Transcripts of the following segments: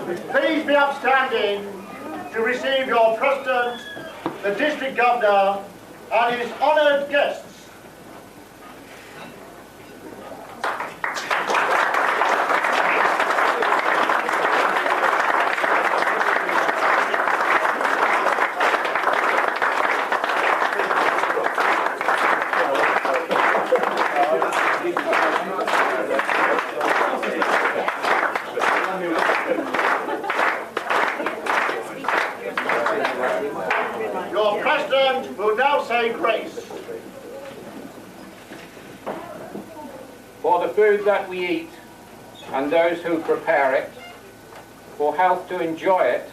Please be upstanding to receive your President, the District Governor, and his honoured guests. Your President will now say grace. For the food that we eat and those who prepare it, for health to enjoy it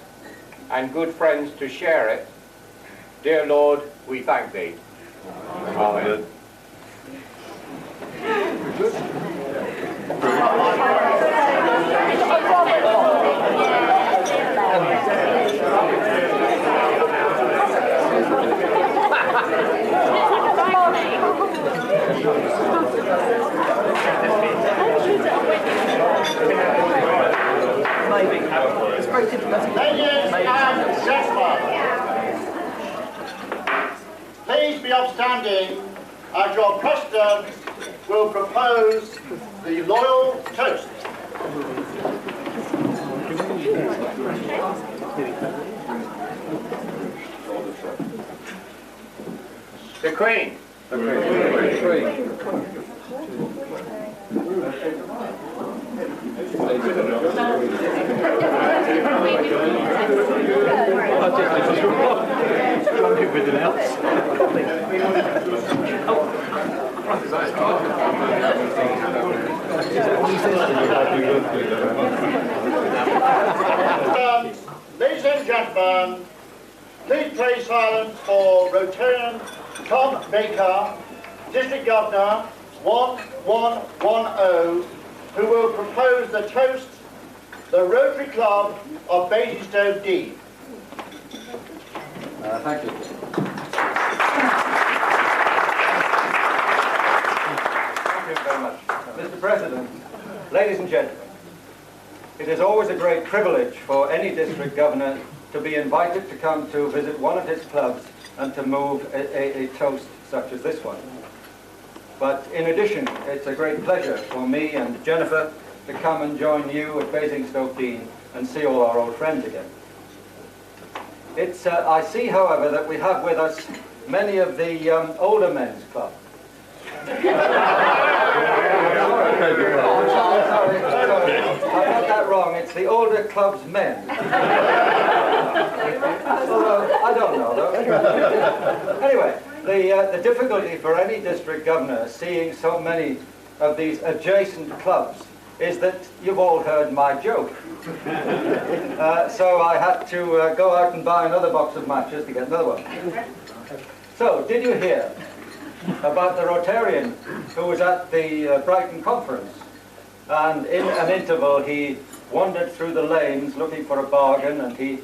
and good friends to share it, dear Lord, we thank Thee. Amen. Ladies and gentlemen, please be upstanding as your President will propose the loyal toast. The Queen. The Queen. Ladies and gentlemen, please pray silence for Rotarian Tom Baker, District Governor 1110, who will propose the toast, the Rotary Club of Basingstoke Deane. Thank you. Thank you very much. Mr. President, ladies and gentlemen, it is always a great privilege for any district governor to be invited to come to visit one of his clubs and to move a toast such as this one. But in addition, it's a great pleasure for me and Jennifer to come and join you at Basingstoke Deane and see all our old friends again. I see, however, that we have with us many of the older men's club. Sorry, I got that wrong. It's the older club's men. Although, I don't know, though. Anyway, the difficulty for any district governor seeing so many of these adjacent clubs is that you've all heard my joke. So I had to go out and buy another box of matches to get another one. So, did you hear about the Rotarian who was at the Brighton conference? And in an interval he wandered through the lanes looking for a bargain, and he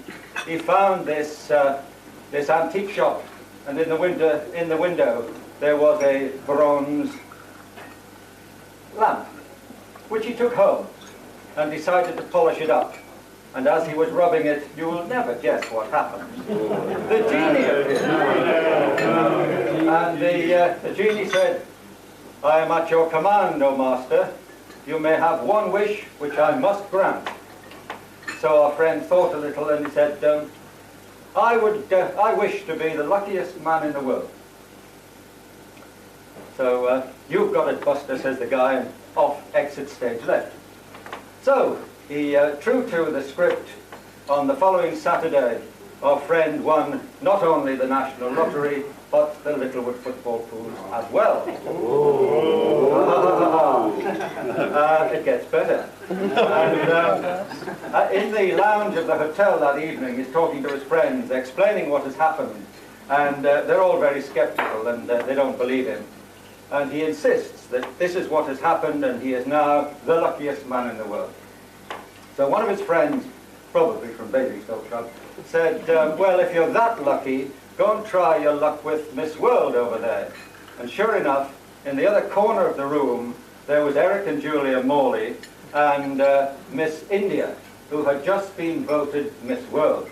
found this antique shop, and in the window there was a bronze lamp, which he took home and decided to polish it up. And as he was rubbing it, you will never guess what happened. The genie appeared. And the genie said, "I am at your command, O master. You may have one wish which I must grant." So our friend thought a little and he said, I wish to be the luckiest man in the world. So, you've got it, Buster, says the guy, and off exit stage left. So, he, true to the script, on the following Saturday, our friend won not only the National Lottery, but the Littlewood football pools as well. It gets better. And in the lounge of the hotel that evening, he's talking to his friends, explaining what has happened, and they're all very skeptical, and they don't believe him. And he insists that this is what has happened, and he is now the luckiest man in the world. So one of his friends, probably from Basingstoke Club, said, well, if you're that lucky, go and try your luck with Miss World over there. And sure enough, in the other corner of the room, there was Eric and Julia Morley and Miss India. who had just been voted Miss World.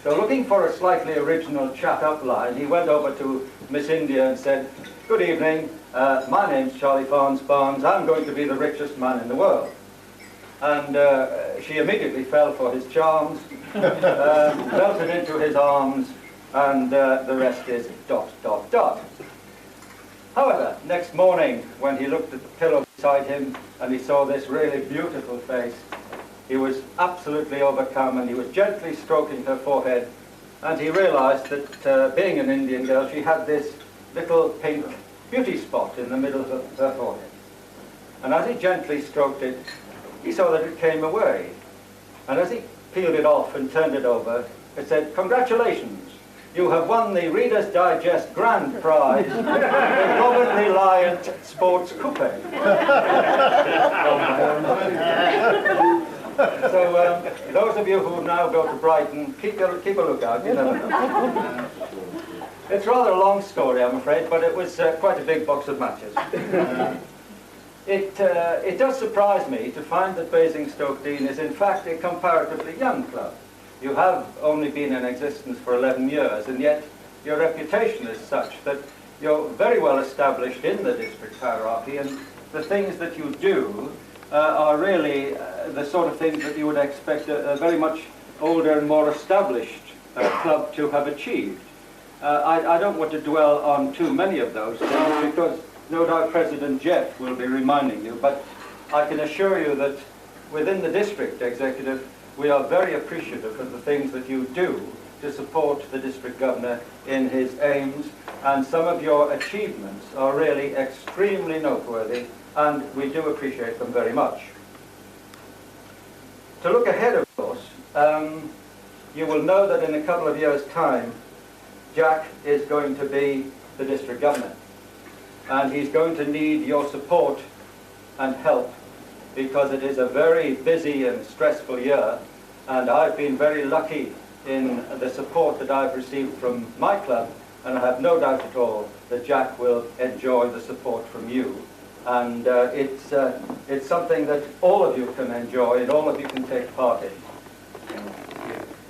So looking for a slightly original chat-up line, he went over to Miss India and said, "Good evening, my name's Charlie Barnes. I'm going to be the richest man in the world." And she immediately fell for his charms, melted into his arms, and the rest is ... However, next morning, when he looked at the pillow beside him and he saw this really beautiful face, he was absolutely overcome, and he was gently stroking her forehead, and he realized that being an Indian girl, she had this little pink beauty spot in the middle of her forehead. And as he gently stroked it, he saw that it came away. And as he peeled it off and turned it over, it said, "Congratulations, you have won the Reader's Digest Grand Prize, the Robert Reliant Sports Coupe." So those of you who now go to Brighton, keep a lookout, you never know. It's rather a long story, I'm afraid, but it was quite a big box of matches. It does surprise me to find that Basingstoke Deane is in fact a comparatively young club. You have only been in existence for 11 years, and yet your reputation is such that you're very well established in the district hierarchy, and the things that you do are really the sort of things that you would expect a very much older and more established club to have achieved. I don't want to dwell on too many of those things, because no doubt President Geoff will be reminding you, but I can assure you that within the district executive, we are very appreciative of the things that you do to support the district governor in his aims, and some of your achievements are really extremely noteworthy, and we do appreciate them very much. To look ahead, of course, you will know that in a couple of years' time, Jack is going to be the district governor, and he's going to need your support and help, because it is a very busy and stressful year, and I've been very lucky in the support that I've received from my club, and I have no doubt at all that Jack will enjoy the support from you. And it's something that all of you can enjoy and all of you can take part in.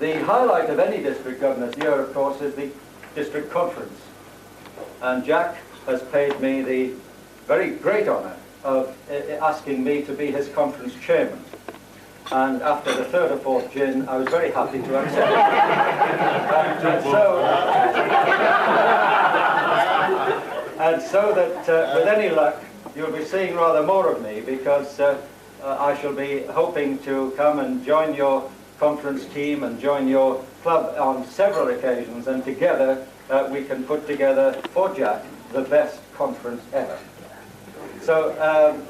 The highlight of any district governor's year, of course, is the district conference. And Jack has paid me the very great honour of asking me to be his conference chairman. And after the third or fourth gin, I was very happy to accept it. And so that with any luck, you'll be seeing rather more of me, because I shall be hoping to come and join your conference team and join your club on several occasions, and together we can put together for Jack the best conference ever. So,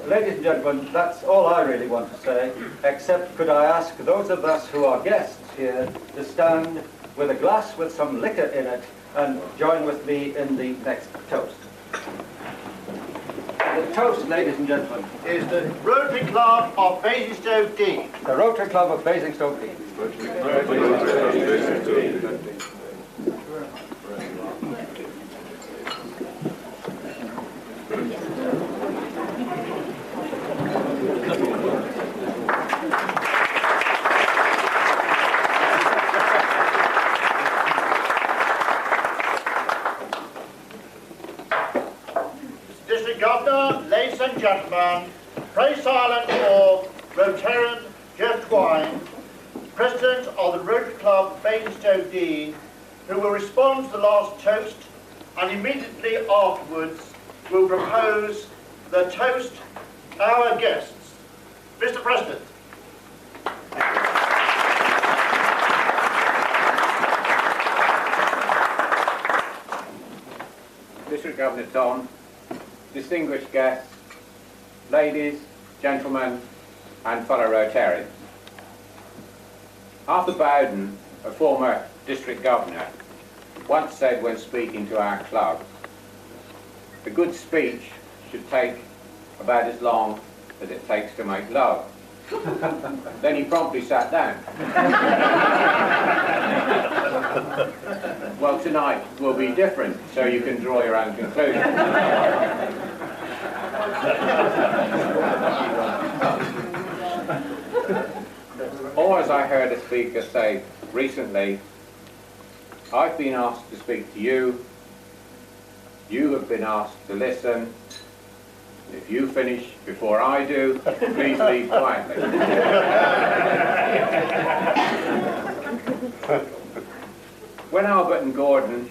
ladies and gentlemen, that's all I really want to say, except could I ask those of us who are guests here to stand with a glass with some liquor in it and join with me in the next toast. The toast, ladies and gentlemen, is the Rotary Club of Basingstoke Deane. The Rotary Club of Basingstoke Deane. District Governor, ladies and gentlemen, pray silent for Rotarian Geoff Twine, President of the Rotary Club Basingstoke Deane, who will respond to the last toast, and immediately afterwards will propose the toast our guests. Mr. President. District Governor Tom, distinguished guests, ladies, gentlemen, and fellow Rotarians. Arthur Bowden, a former district governor, once said when speaking to our club, "A good speech should take about as long as it takes to make love." Then he promptly sat down. Well, tonight will be different, so you can draw your own conclusions. Or as I heard a speaker say recently, I've been asked to speak to you, you have been asked to listen. If you finish before I do, please leave quietly. When Albert and Gordon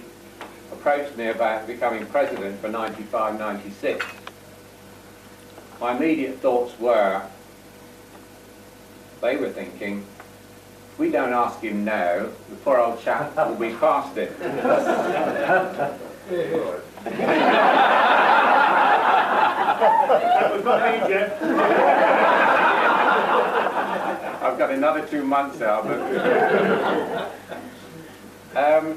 approached me about becoming president for 95-96, my immediate thoughts were, they were thinking, if we don't ask him now, the poor old chap will be past it. We've got me, Geoff. I've got another 2 months, Albert.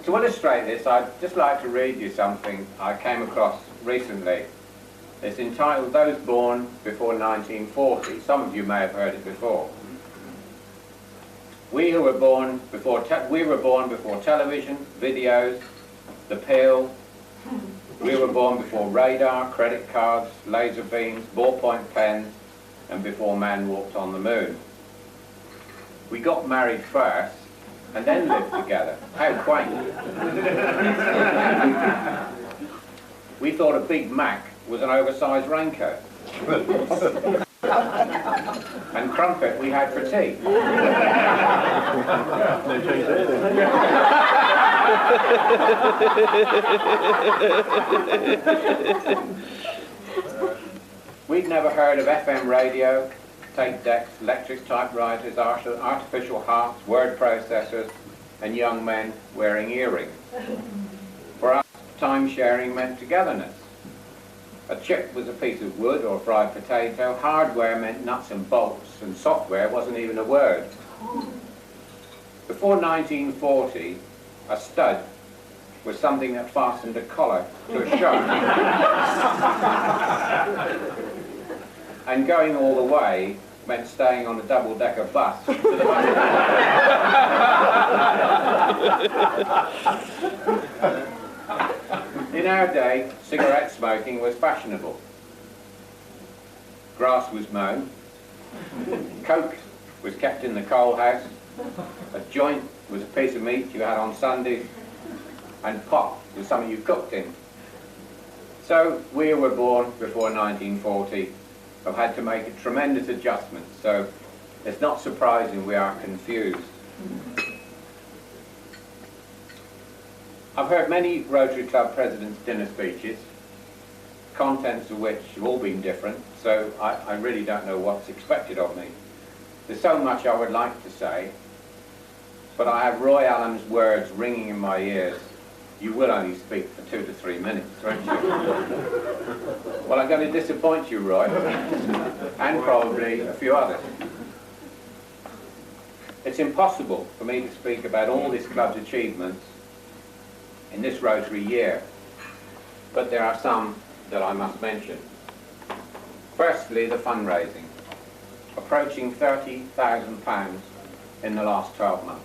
To illustrate this, I'd just like to read you something I came across recently. It's entitled Those Born Before 1940. Some of you may have heard it before. We were born before television, videos, the pill. We were born before radar, credit cards, laser beams, ballpoint pens, and before man walked on the moon. We got married first, and then lived together. How quaint. We thought a Big Mac was an oversized raincoat. And crumpet we had for tea. We'd never heard of FM radio, tape decks, electric typewriters, artificial harps, word processors, and young men wearing earrings. For us, time sharing meant togetherness. A chip was a piece of wood or a fried potato. Hardware meant nuts and bolts, and software wasn't even a word. Before 1940, a stud was something that fastened a collar to a shirt. And going all the way meant staying on a double-decker bus to the In our day, cigarette smoking was fashionable. Grass was mown. Coke was kept in the coal house. A joint was a piece of meat you had on Sundays. And pot was something you cooked in. So we were born before 1940 have had to make a tremendous adjustment. So it's not surprising we are confused. I've heard many Rotary Club Presidents' dinner speeches, contents of which have all been different, so I really don't know what's expected of me. There's so much I would like to say, but I have Roy Allen's words ringing in my ears. You will only speak for 2 to 3 minutes, won't you? Well, I'm going to disappoint you, Roy, and probably a few others. It's impossible for me to speak about all this club's achievements in this Rotary year, but there are some that I must mention. Firstly, the fundraising, approaching £30,000 in the last 12 months,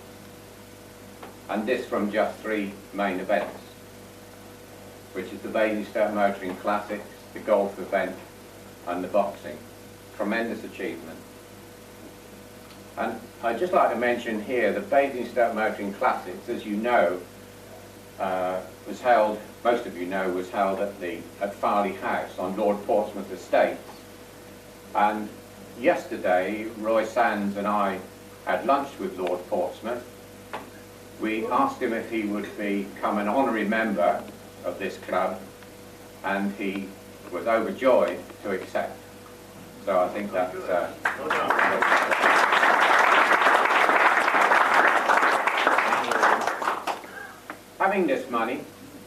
and this from just 3 main events, which is the Basingstoke Motoring Classics, the golf event, and the boxing. Tremendous achievement. And I'd just like to mention here the Basingstoke Motoring Classics, as you know, was held, most of you know, was held at Farley House on Lord Portsmouth Estates. And yesterday, Roy Sands and I had lunch with Lord Portsmouth. We asked him if he would become an honorary member of this club, and he was overjoyed to accept. So I think that's... Having this money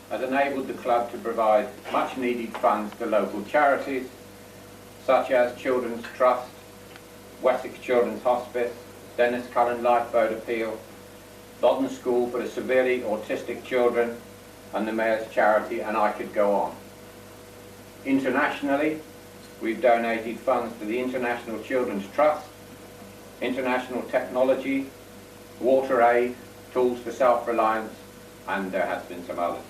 has enabled the club to provide much needed funds to local charities such as Children's Trust, Wessex Children's Hospice, Dennis Cullen Lifeboat Appeal, Lodden School for the Severely Autistic Children, and the Mayor's Charity, and I could go on. Internationally, we've donated funds to the International Children's Trust, International Technology, Water Aid, Tools for Self-Reliance, and there has been some others.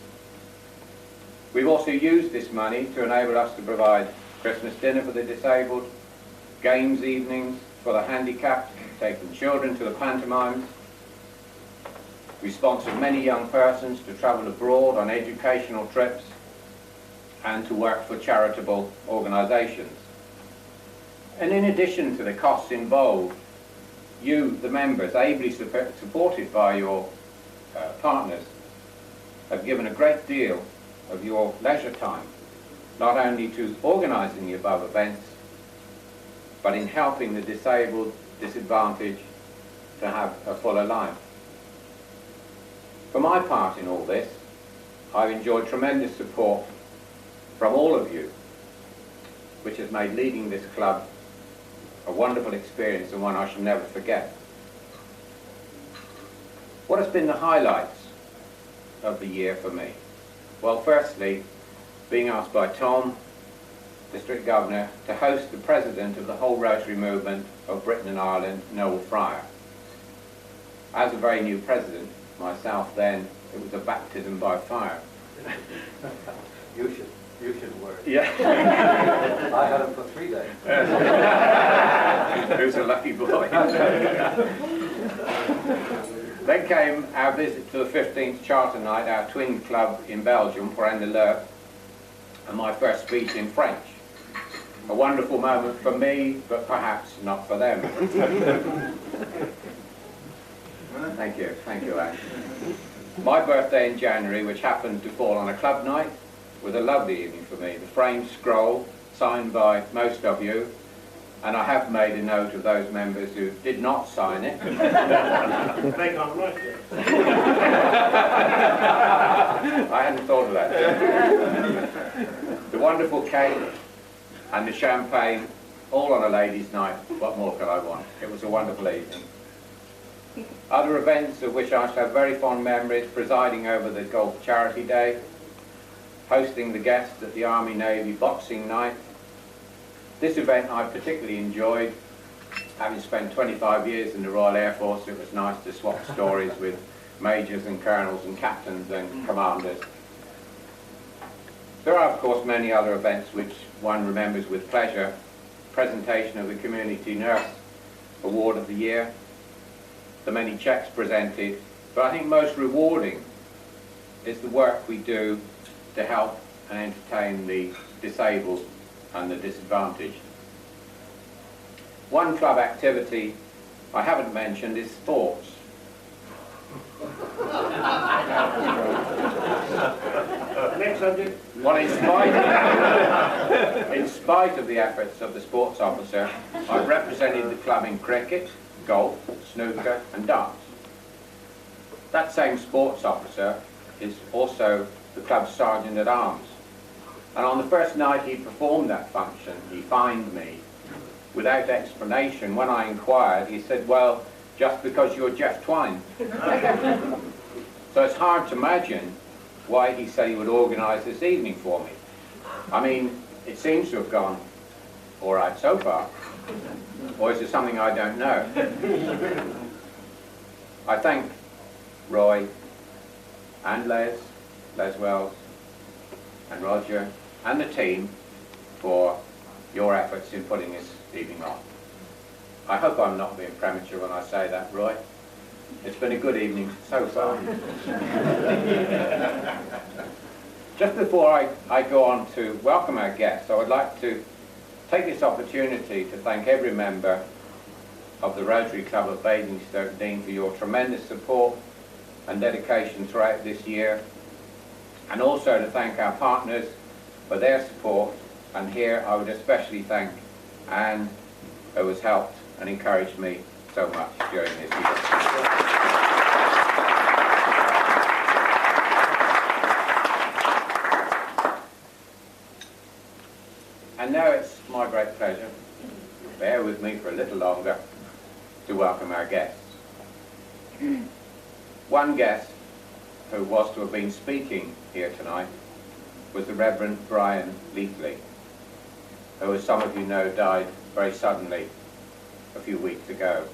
We've also used this money to enable us to provide Christmas dinner for the disabled, games evenings for the handicapped, taking children to the pantomimes. We sponsored many young persons to travel abroad on educational trips and to work for charitable organisations. And in addition to the costs involved, you, the members, ably supported by your partners, have given a great deal of your leisure time, not only to organising the above events, but in helping the disabled, disadvantaged to have a fuller life. For my part in all this, I've enjoyed tremendous support from all of you, which has made leading this club a wonderful experience and one I shall never forget. What has been the highlights of the year for me? Well, firstly, being asked by Tom, District Governor, to host the President of the whole Rotary movement of Britain and Ireland, Noel Fryer. As a very new President myself then, it was a baptism by fire. You should work. Yeah. I had him for 3 days. Who's a lucky boy. Then came our visit to the 15th Charter Night, our twin club in Belgium for Andeleur, and my first speech in French. A wonderful moment for me, but perhaps not for them. Thank you, Anne. My birthday in January, which happened to fall on a club night, was a lovely evening for me. The framed scroll, signed by most of you, and I have made a note of those members who did not sign it. They can't write it. I hadn't thought of that. The wonderful cake and the champagne, all on a ladies' night. What more could I want? It was a wonderful evening. Other events of which I shall have very fond memories: presiding over the Golf Charity Day, hosting the guests at the Army Navy Boxing Night. This event I particularly enjoyed. Having spent 25 years in the Royal Air Force, it was nice to swap stories with majors and colonels and captains and commanders. There are, of course, many other events which one remembers with pleasure. Presentation of the Community Nurse Award of the Year, the many cheques presented, but I think most rewarding is the work we do to help and entertain the disabled and the disadvantaged. One club activity I haven't mentioned is sports. Next subject. Well, in spite of the efforts of the sports officer, I've represented the club in cricket, golf, snooker and darts. That same sports officer is also the club's sergeant at arms. And on the first night he performed that function, he fined me without explanation. When I inquired, he said, well, just because you're Geoff Twine. So it's hard to imagine why he said he would organise this evening for me. I mean, it seems to have gone all right so far. Or is it something I don't know? I thank Roy and Les Wells and Roger and the team for your efforts in putting this evening on. I hope I'm not being premature when I say that, Roy. It's been a good evening so far. Just before I go on to welcome our guests, I would like to take this opportunity to thank every member of the Rotary Club of Basingstoke Deane for your tremendous support and dedication throughout this year, and also to thank our partners for their support. And here I would especially thank Anne, who has helped and encouraged me so much during this year. And now it's my great pleasure, bear with me for a little longer, to welcome our guests. One guest who was to have been speaking here tonight was the Reverend Brian Leithley, who, as some of you know, died very suddenly a few weeks ago.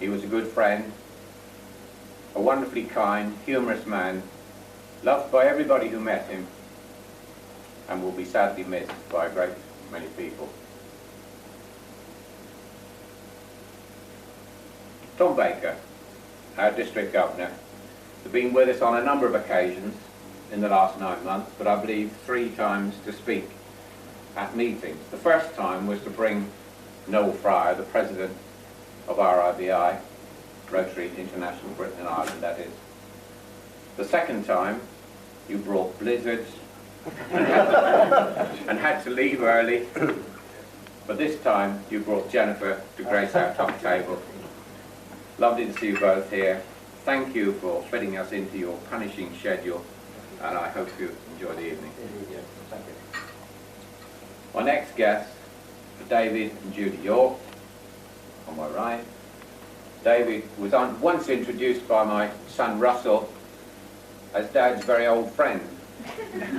He was a good friend, a wonderfully kind, humorous man, loved by everybody who met him, and will be sadly missed by a great many people. Tom Baker, our District Governor, has been with us on a number of occasions in the last 9 months, but I believe 3 times to speak at meetings. The first time was to bring Noel Fryer, the President of RIBI, Rotary International Britain and Ireland, that is. The second time, you brought blizzards and had to leave early. But this time, you brought Jennifer to grace our top table. Lovely to see you both here. Thank you for fitting us into your punishing schedule, and I hope you enjoy the evening. Thank you. My next guests are David and Judy York, on my right. David was once introduced by my son Russell as Dad's very old friend.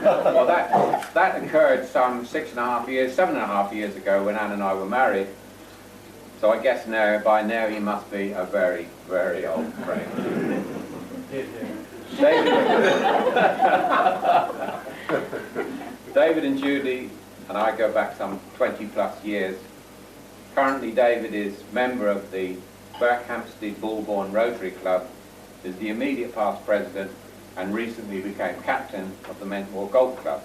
Well, that occurred some 7.5 years ago when Anne and I were married. So I guess by now he must be a very, very old friend. David and Judy and I go back some 20+ years. Currently David is member of the Berkhamsted Bulbourne Rotary Club, is the immediate past president, and recently became captain of the Mentmore Golf Club.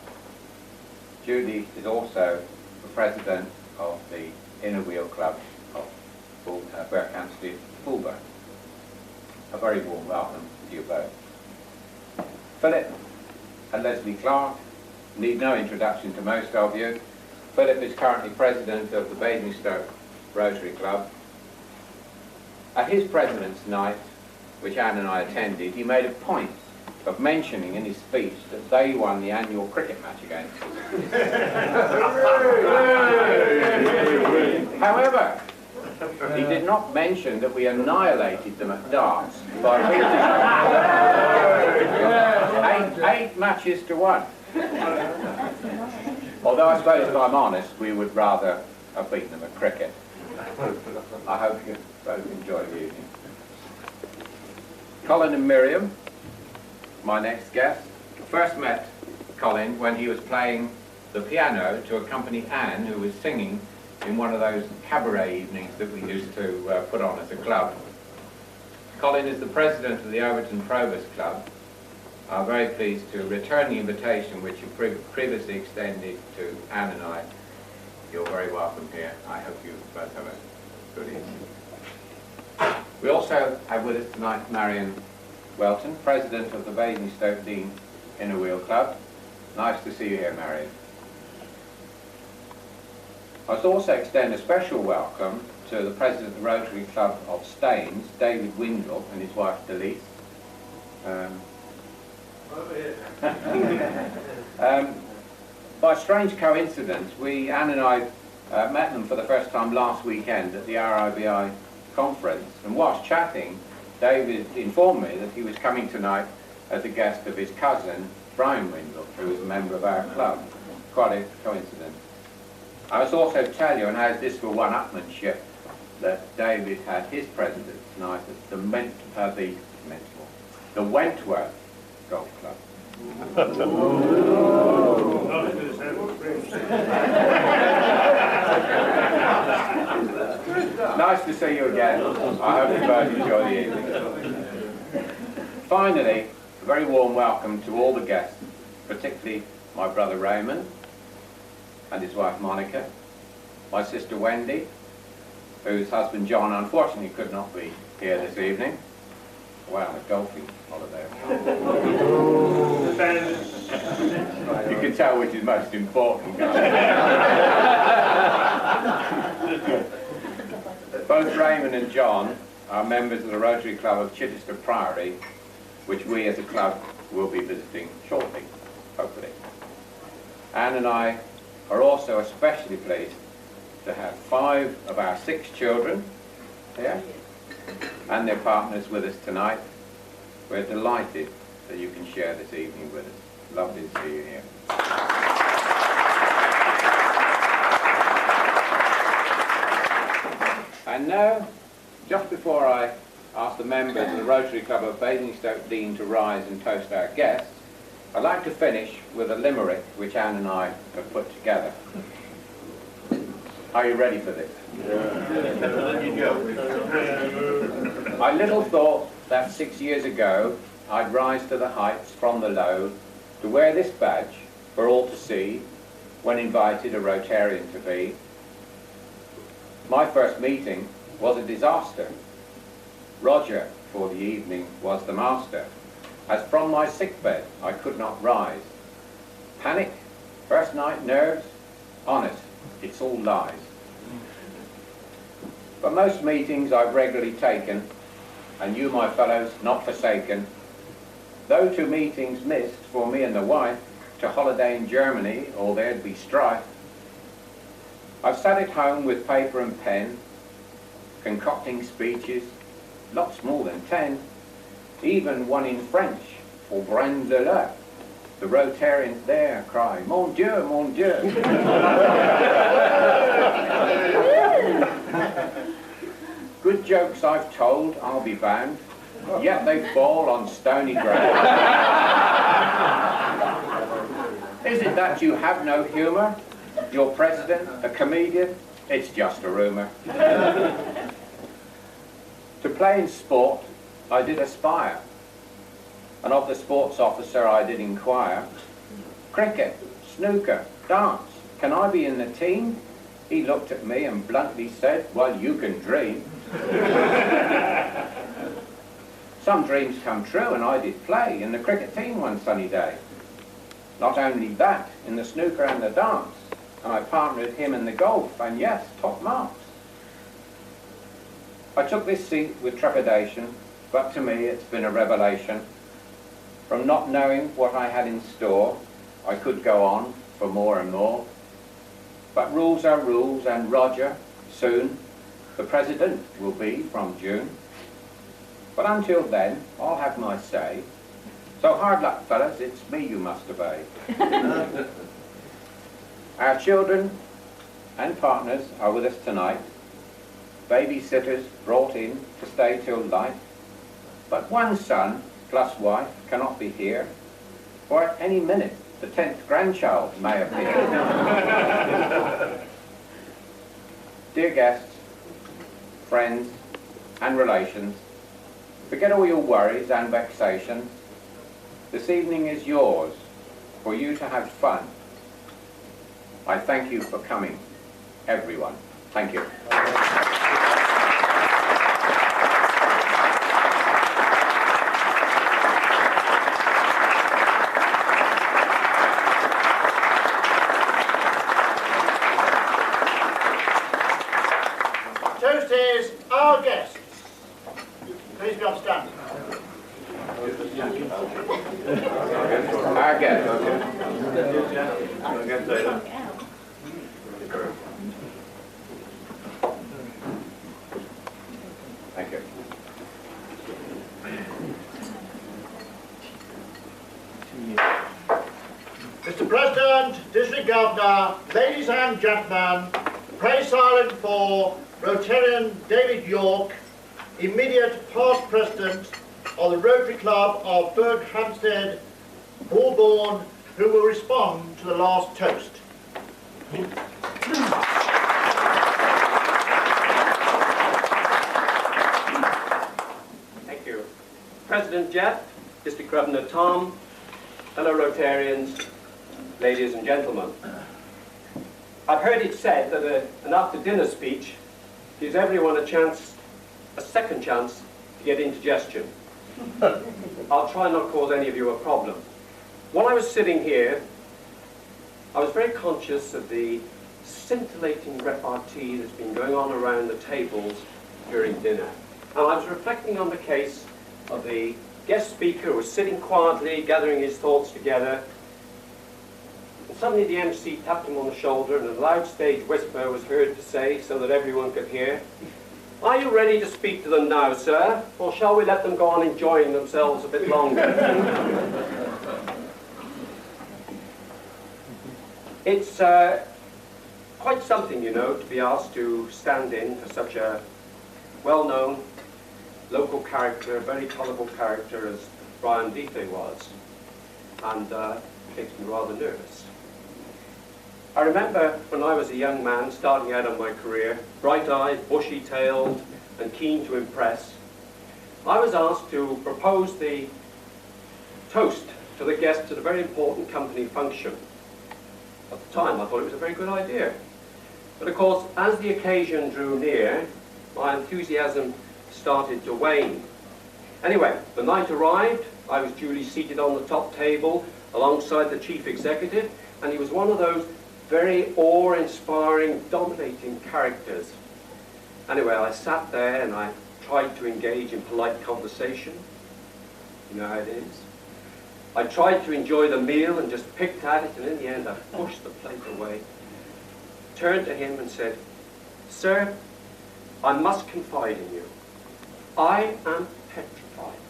Judy is also the president of the Inner Wheel Club of Berkhamsted Bulbourne. A very warm welcome to you both. Philip and Leslie Clark need no introduction to most of you. Philip is currently president of the Basingstoke Rotary Club. At his president's night, which Anne and I attended, he made a point of mentioning in his speech that they won the annual cricket match against us. However, he did not mention that we annihilated them at darts by beating them 8 matches to 1. Although I suppose, if I'm honest, we would rather have beaten them at cricket. I hope you both enjoy the evening. Colin and Miriam, my next guest, first met Colin when he was playing the piano to accompany Anne, who was singing in one of those cabaret evenings that we used to put on as a club. Colin is the president of the Overton Provost Club. I'm very pleased to return the invitation which you previously extended to Anne and I. You're very welcome here. I hope you both have a good evening. We also have with us tonight Marion Welton, president of the Basingstoke Deane Inner Wheel Club. Nice to see you here, Marion. I must also extend a special welcome to the president of the Rotary Club of Staines, David Windle, and his wife Delise. By strange coincidence, Anne and I met them for the first time last weekend at the RIBI conference, and whilst chatting, David informed me that he was coming tonight as a guest of his cousin, Brian Windle, who is a member of our club. Quite a coincidence. I must also tell you, and as this for one-upmanship, that David had his president tonight at the Wentworth Golf Club. Nice to see you again. I hope you both enjoy the evening. Finally, a very warm welcome to all the guests, particularly my brother Raymond and his wife Monica, my sister Wendy, whose husband John unfortunately could not be here this evening. Wow, a golfing holiday. You can tell which is most important. Both Raymond and John are members of the Rotary Club of Chichester Priory, which we as a club will be visiting shortly, hopefully. Anne and I are also especially pleased to have 5 of our 6 children here and their partners with us tonight. We're delighted that you can share this evening with us. Lovely to see you here. And now, just before I ask the members of the Rotary Club of Basingstoke Deane to rise and toast our guests, I'd like to finish with a limerick which Anne and I have put together. Are you ready for this? Yeah. I little thought that 6 years ago I'd rise to the heights from the low to wear this badge for all to see when invited a Rotarian to be. My first meeting was a disaster. Roger, for the evening, was the master, as from my sickbed I could not rise. Panic, first night nerves, honest, it's all lies. But most meetings I've regularly taken, and you, my fellows, not forsaken. Though 2 meetings missed for me and the wife, to holiday in Germany, or there'd be strife, I've sat at home with paper and pen, concocting speeches, lots more than 10, even one in French, for Brand de l'Eau. The Rotarians there cry, Mon Dieu, mon Dieu. Good jokes I've told, I'll be bound, yet they fall on stony ground. Is it that you have no humour? Your president, a comedian? It's just a rumour. To play in sport, I did aspire, and of the sports officer I did inquire. Cricket, snooker, dance, can I be in the team? He looked at me and bluntly said, well, you can dream. Some dreams come true, and I did play in the cricket team one sunny day. Not only that, in the snooker and the dance, and I partnered him in the golf, and yes, top marks. I took this seat with trepidation, but to me it's been a revelation. From not knowing what I had in store, I could go on for more and more. But rules are rules, and Roger, soon, the President will be from June. But until then, I'll have my say. So hard luck, fellas, it's me you must obey. Our children and partners are with us tonight. Babysitters brought in to stay till light. But one son plus wife cannot be here, for at any minute the 10th grandchild may appear. Dear guests, friends and relations, forget all your worries and vexations. This evening is yours, for you to have fun. I thank you for coming, everyone. Thank you. Toast is our guests. Please be on stand. Our guests. Thank you. Mr. President, District Governor, ladies and gentlemen, pray silent for Rotarian David York, immediate past President of the Rotary Club of Berkhamsted, Holborn, who will respond to the last toast. Thank you. President Geoff, District Governor Tom, fellow Rotarians, ladies and gentlemen. I've heard it said that an after-dinner speech gives everyone a second chance to get indigestion. I'll try not to cause any of you a problem. While I was sitting here, I was very conscious of the scintillating repartee that's been going on around the tables during dinner. And I was reflecting on the case of the guest speaker who was sitting quietly, gathering his thoughts together. And suddenly the MC tapped him on the shoulder and a loud stage whisper was heard to say, so that everyone could hear, "Are you ready to speak to them now, sir? Or shall we let them go on enjoying themselves a bit longer?" It's quite something, you know, to be asked to stand in for such a well-known local character, very colourful character as Brian Deethe was. And it makes me rather nervous. I remember when I was a young man starting out on my career, bright-eyed, bushy-tailed and keen to impress, I was asked to propose the toast to the guests at a very important company function. At the time, I thought it was a very good idea. But of course, as the occasion drew near, my enthusiasm started to wane. Anyway, the night arrived. I was duly seated on the top table alongside the chief executive, and he was one of those very awe-inspiring, dominating characters. Anyway, I sat there and I tried to engage in polite conversation. You know how it is. I tried to enjoy the meal and just picked at it, and in the end I pushed the plate away, turned to him and said, "Sir, I must confide in you. I am petrified.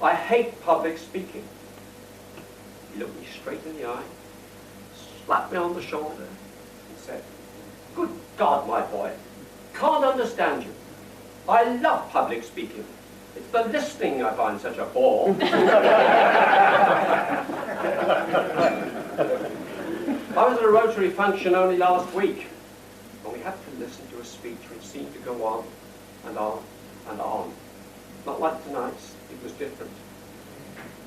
I hate public speaking." He looked me straight in the eye, slapped me on the shoulder, and said, "Good God, my boy, can't understand you. I love public speaking. It's the listening I find such a bore." I was at a Rotary function only last week, and we had to listen to a speech which seemed to go on and on and on. Not like tonight's, it was different.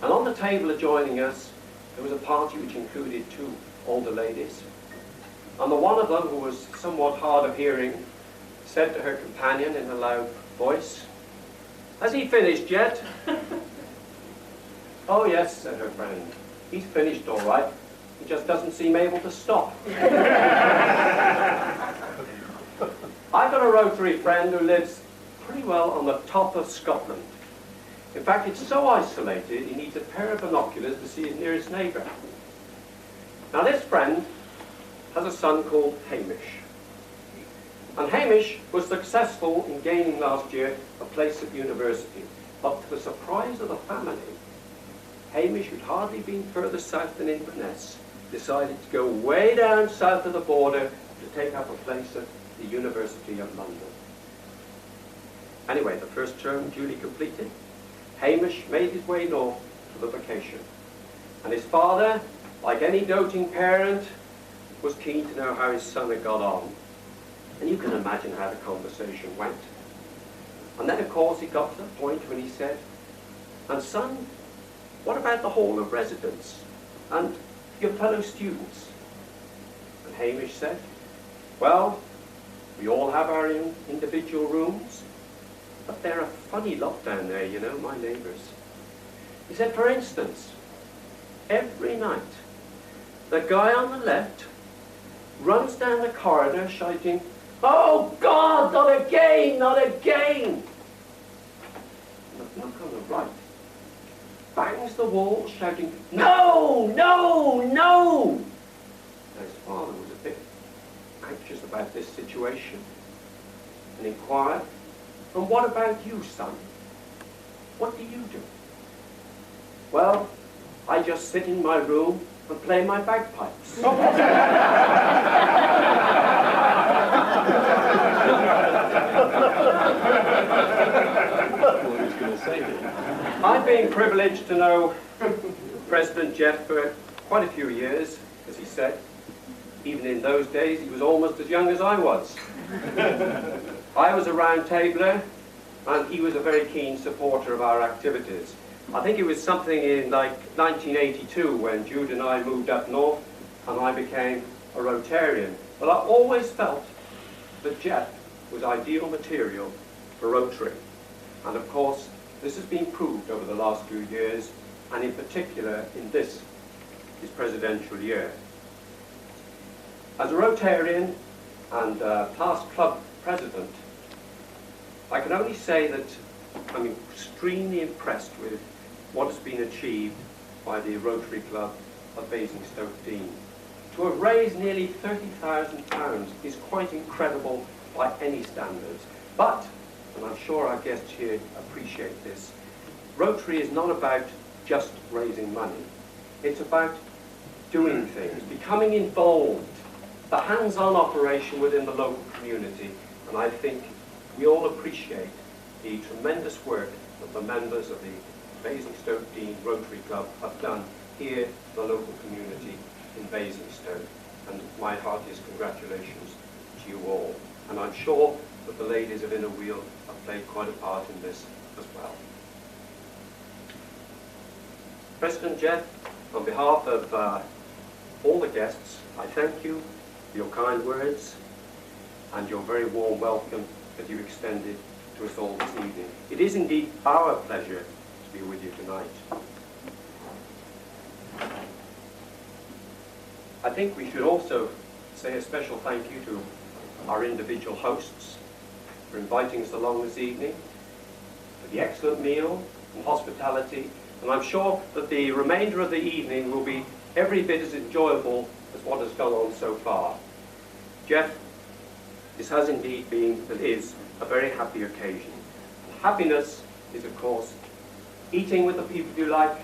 And on the table adjoining us, there was a party which included two older ladies. And the one of them, who was somewhat hard of hearing, said to her companion in a loud voice, "Has he finished yet?" "Oh yes," said her friend. "He's finished all right. He just doesn't seem able to stop." I've got a Rotary friend who lives pretty well on the top of Scotland. In fact, it's so isolated, he needs a pair of binoculars to see his nearest neighbour. Now, this friend has a son called Hamish. And Hamish was successful in gaining last year a place at university. But to the surprise of the family, Hamish, who'd hardly been further south than Inverness, decided to go way down south of the border to take up a place at the University of London. Anyway, the first term duly completed, Hamish made his way north for the vacation. And his father, like any doting parent, was keen to know how his son had got on. And you can imagine how the conversation went. And then, of course, he got to the point when he said, "And son, what about the Hall of Residence and your fellow students?" And Hamish said, "Well, we all have our own individual rooms, but they're a funny lot down there, you know, my neighbours." He said, "For instance, every night, the guy on the left runs down the corridor shouting, 'Oh God, not again, not again!' And the bloke on the right bangs the wall shouting, 'No, no, no!' Now, his father was a bit anxious about this situation and inquired, 'And what about you, son? What do you do?' 'Well, I just sit in my room and play my bagpipes.'" I've been privileged to know President Geoff for quite a few years, as he said. Even in those days, he was almost as young as I was. I was a round tabler, and he was a very keen supporter of our activities. I think it was something in like 1982 when Jude and I moved up north, and I became a Rotarian. But I always felt that Geoff was ideal material for Rotary. And of course, this has been proved over the last few years, and in particular in this, his presidential year. As a Rotarian and past club president, I can only say that I'm extremely impressed with what has been achieved by the Rotary Club of Basingstoke Deane. To have raised nearly £30,000 is quite incredible by any standards. But, and I'm sure our guests here appreciate this, Rotary is not about just raising money. It's about doing things, becoming involved, the hands-on operation within the local community. And I think we all appreciate the tremendous work that the members of the Basingstoke Deane Rotary Club have done here in the local community in Basingstoke. And my heartiest congratulations to you all. And I'm sure that the ladies of Inner Wheel have played quite a part in this as well. President Geoff, on behalf of all the guests, I thank you for your kind words and your very warm welcome that you've extended to us all this evening. It is indeed our pleasure to be with you tonight. I think we should also say a special thank you to our individual hosts for inviting us along this evening, for the excellent meal and hospitality, and I'm sure that the remainder of the evening will be every bit as enjoyable as what has gone on so far. Geoff, this has indeed been and is a very happy occasion. Happiness is, of course, eating with the people you like,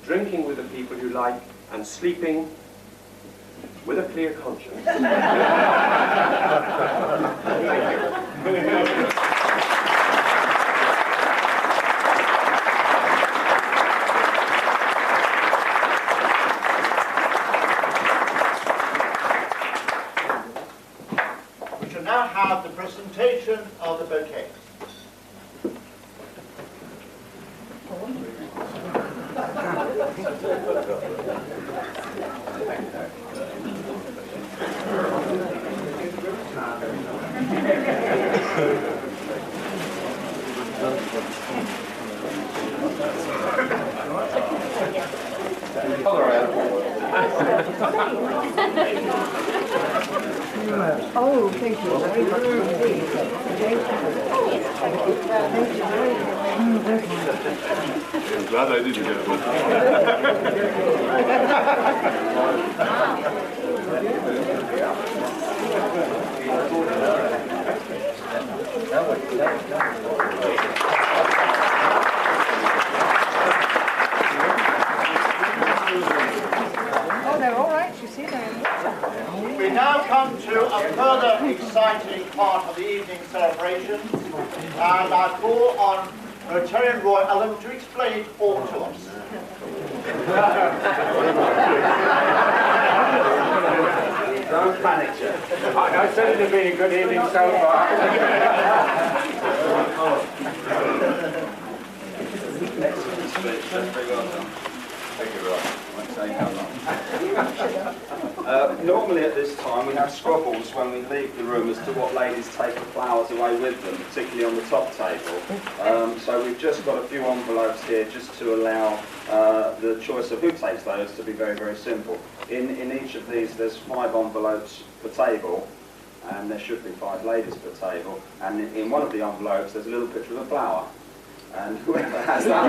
drinking with the people you like, and sleeping with a clear conscience. Thank you. We shall now have the presentation of the bouquets. Oh, thank you very much indeed. I'm glad I didn't get one. Oh, they're all right, you see, they're in water. We now come to a further exciting part of the evening celebration, and I call on Rotarian Roy Allen to explain it all to us. Don't panic, Geoff. I said it had been a good evening so far. Excellent speech, that's very well done. Thank you, Rob. I won't say how long. Normally at this time we have squabbles when we leave the room as to what ladies take the flowers away with them, particularly on the top table. So we've just got a few envelopes here just to allow the choice of who takes those to be very, very simple. In each of these there's 5 envelopes per table, and there should be 5 ladies per table, and in one of the envelopes there's a little picture of a flower. And whoever has that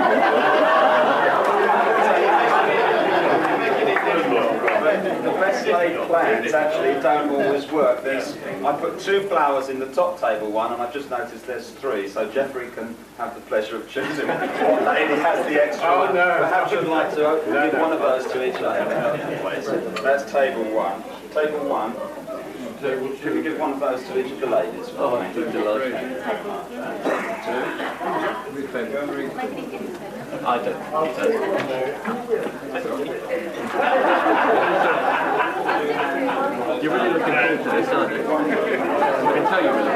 the best laid plans actually don't always work. I put 2 flowers in the top table one, and I've just noticed there's 3, so Jeffrey can have the pleasure of choosing what lady has the extra one. No. Perhaps you'd like to give one of those to each lady. That's table 1. Table 1. Could we give one of those to each of the ladies? Oh, thank you. I don't. You're really looking forward to this, aren't you? I can tell you're really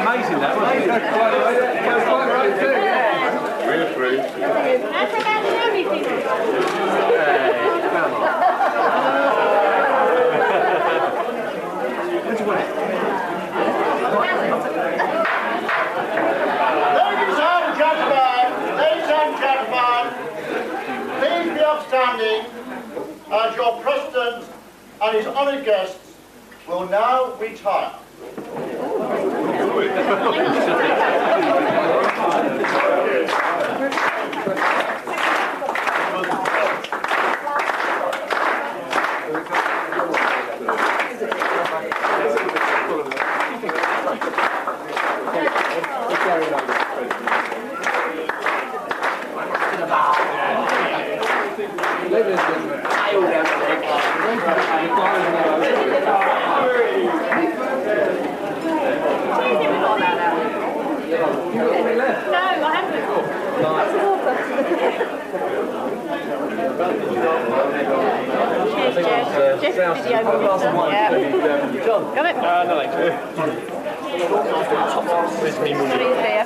amazing that, wasn't it? Quite right too. We're free. That's about everything. Hey, come on. Ladies and gentlemen, please be upstanding as your President and his honoured guests will now retire. No, I haven't. Cheers, Jeff. Jeff's video producer. Yeah. John? Got it? No, thank you. Where's me money? He's here.